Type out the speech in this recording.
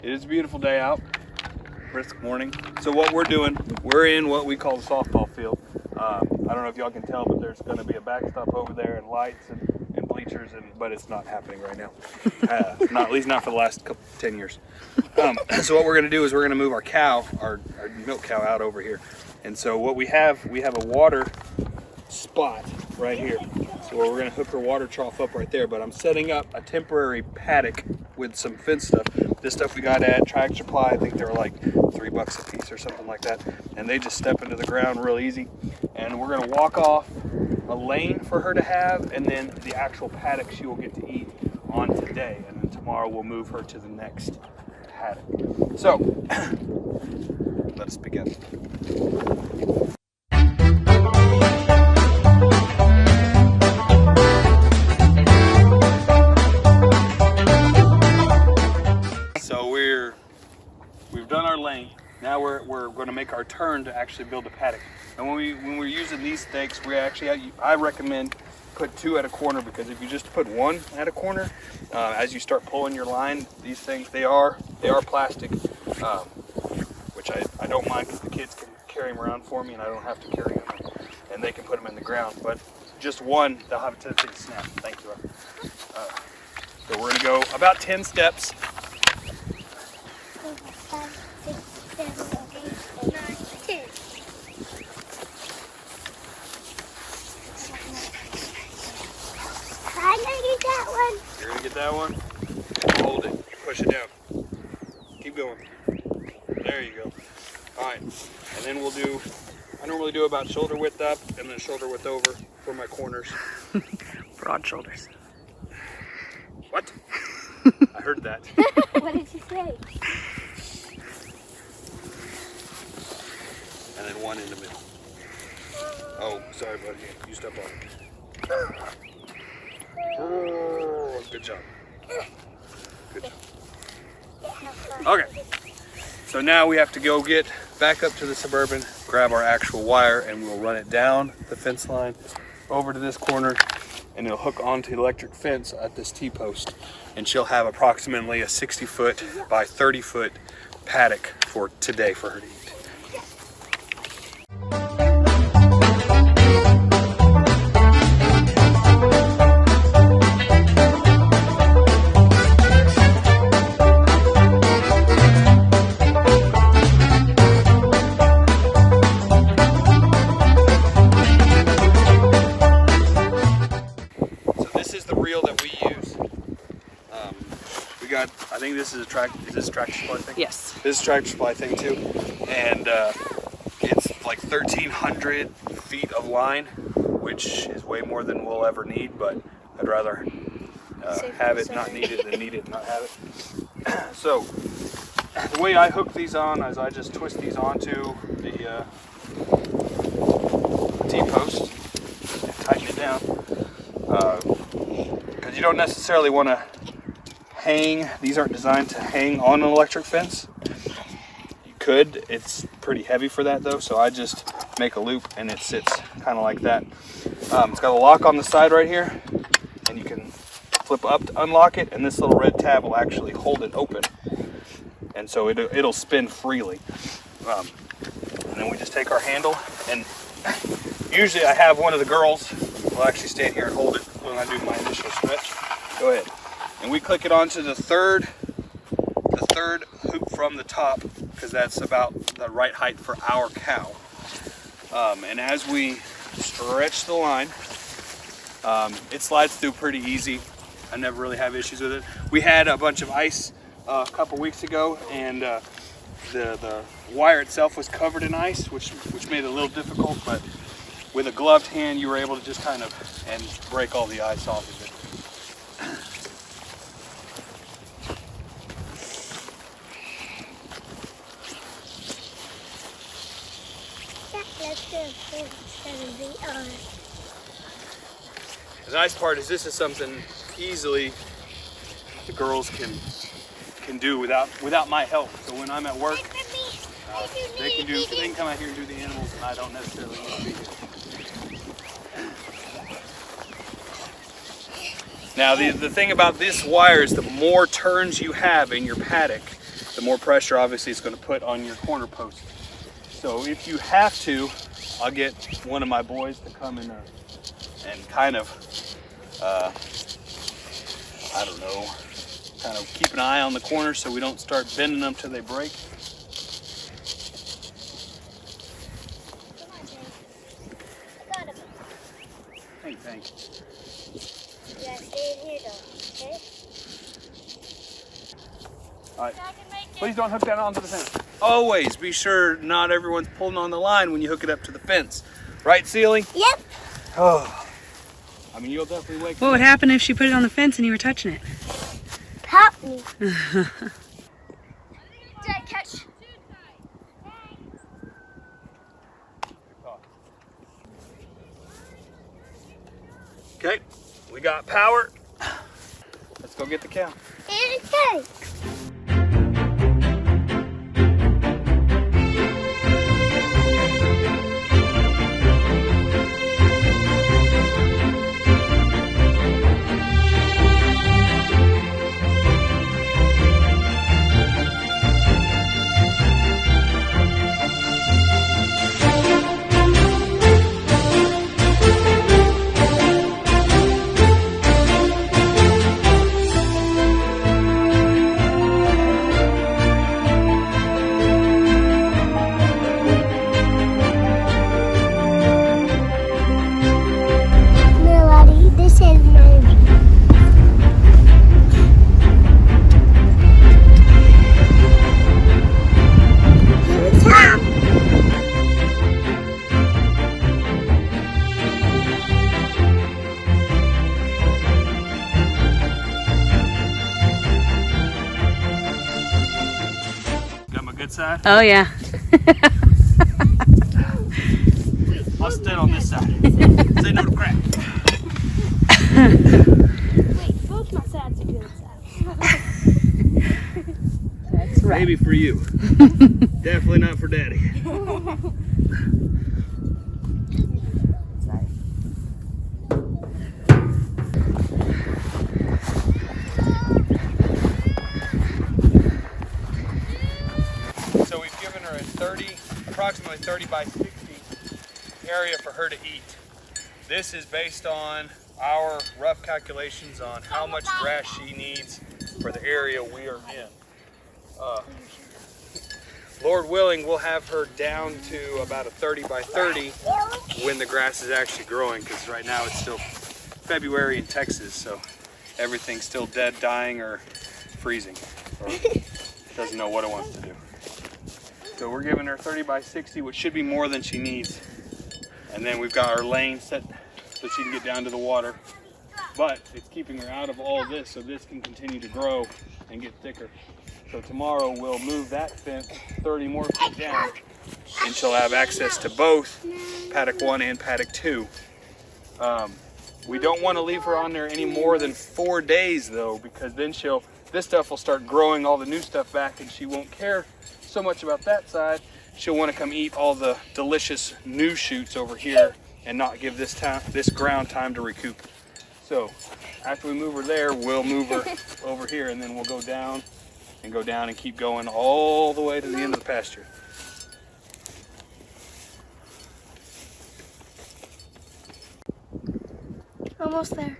It is a beautiful day out, brisk morning. So what we're doing, we're in what we call the softball field. I don't know if y'all can tell, but there's going to be a backstop over there and lights and bleachers, but it's not happening right now. At least not for the last 10 years. So what we're going to do is we're going to move our cow, our milk cow, out over here. And so what we have a water spot right here. So we're going to hook her water trough up right there, but I'm setting up a temporary paddock with some fence stuff. This stuff we got at Tractor Supply. I think they were like $3 a piece or something like that. And they just step into the ground real easy. And we're going to walk off a lane for her to have, and then the actual paddock she will get to eat on today. And then tomorrow we'll move her to the next paddock. So let's begin. So we've done our lane. Now we're going to make our turn to actually build a paddock. And when we're using these stakes, I recommend put 2 at a corner, because if you just put 1 at a corner, as you start pulling your line, these things they are plastic, which I don't mind, because the kids can carry them around for me and I don't have to carry them, and they can put them in the ground. But just 1, they'll have a tendency to snap. Thank you. So we're going to go about 10 steps. 5, 6, 7, 8, 9, 10. I'm gonna get that one. You're gonna get that one? Hold it. Push it down. Keep going. There you go. Alright. And then I normally do about shoulder width up and then shoulder width over for my corners. Broad shoulders. What? I heard that. What did you say? And then 1 in the middle. Oh, sorry, buddy. You step on it. Oh, good job. Good job. Okay. So now we have to go get back up to the Suburban, grab our actual wire, and we'll run it down the fence line over to this corner, and it'll hook onto the electric fence at this T-post. And she'll have approximately a 60-foot by 30-foot paddock for today for her to eat. I think this is is this Tractor Supply thing? Yes. This is Tractor Supply thing too. And it's like 1,300 feet of line, which is way more than we'll ever need, but I'd rather have it not need it than need it and not have it. So the way I hook these on is I just twist these onto the T-post and tighten it down. Because you don't necessarily want to hang. These aren't designed to hang on an electric fence. You could. It's pretty heavy for that though, so I just make a loop and it sits kind of like that. It's got a lock on the side right here, and you can flip up to unlock it, and this little red tab will actually hold it open, and so it'll spin freely. And then we just take our handle, and usually I have one of the girls will actually stand here and hold it when I do my initial stretch. Go ahead. And we click it onto the third hoop from the top, because that's about the right height for our cow. And as we stretch the line, it slides through pretty easy. I never really have issues with it. We had a bunch of ice a couple weeks ago, and the wire itself was covered in ice, which made it a little difficult, but with a gloved hand you were able to just kind of break all the ice off of it. The nice part is this is something easily the girls can do without my help. So when I'm at work, they can come out here and do the animals, and I don't necessarily need to be here. Now the thing about this wire is the more turns you have in your paddock, the more pressure obviously it's going to put on your corner post. So if you have to, I'll get one of my boys to come in and kind of, I don't know, kind of keep an eye on the corners so we don't start bending them till they break. I got him. Hey, thanks. You gotta stay in here though, okay? All right. I can make it. Please don't hook that onto the fence. Always be sure not everyone's pulling on the line when you hook it up to the fence. Right, Sealy? Yep. Oh. I mean, you'll definitely wake What would happen if she put it on the fence and you were touching it? Pop me. Dad, catch. Okay, we got power. Let's go get the cow. Okay. Melody, this is my top. Got my good side? Oh yeah. I'll stand on this side. Say no to crap. Wait, both my sides are good sides. That's right. Maybe for you. Definitely not for Daddy. So we've given her a approximately 30 by 60 area for her to eat. This is based on our rough calculations on how much grass she needs for the area we are in. Lord willing, we'll have her down to about a 30 by 30 when the grass is actually growing, because right now it's still February in Texas, so everything's still dead, dying, or freezing, or doesn't know what it wants to do. So we're giving her 30 by 60, which should be more than she needs. And then we've got our lane set so she can get down to the water. But it's keeping her out of all this so this can continue to grow and get thicker. So tomorrow we'll move that fence 30 more feet down and she'll have access to both paddock 1 and paddock 2. We don't want to leave her on there any more than 4 days though, because then this stuff will start growing all the new stuff back and she won't care so much about that side. She'll want to come eat all the delicious new shoots over here and not give this ground time to recoup. So after we move her there, we'll move her over here and then we'll go down and keep going all the way to the end of the pasture. Almost there.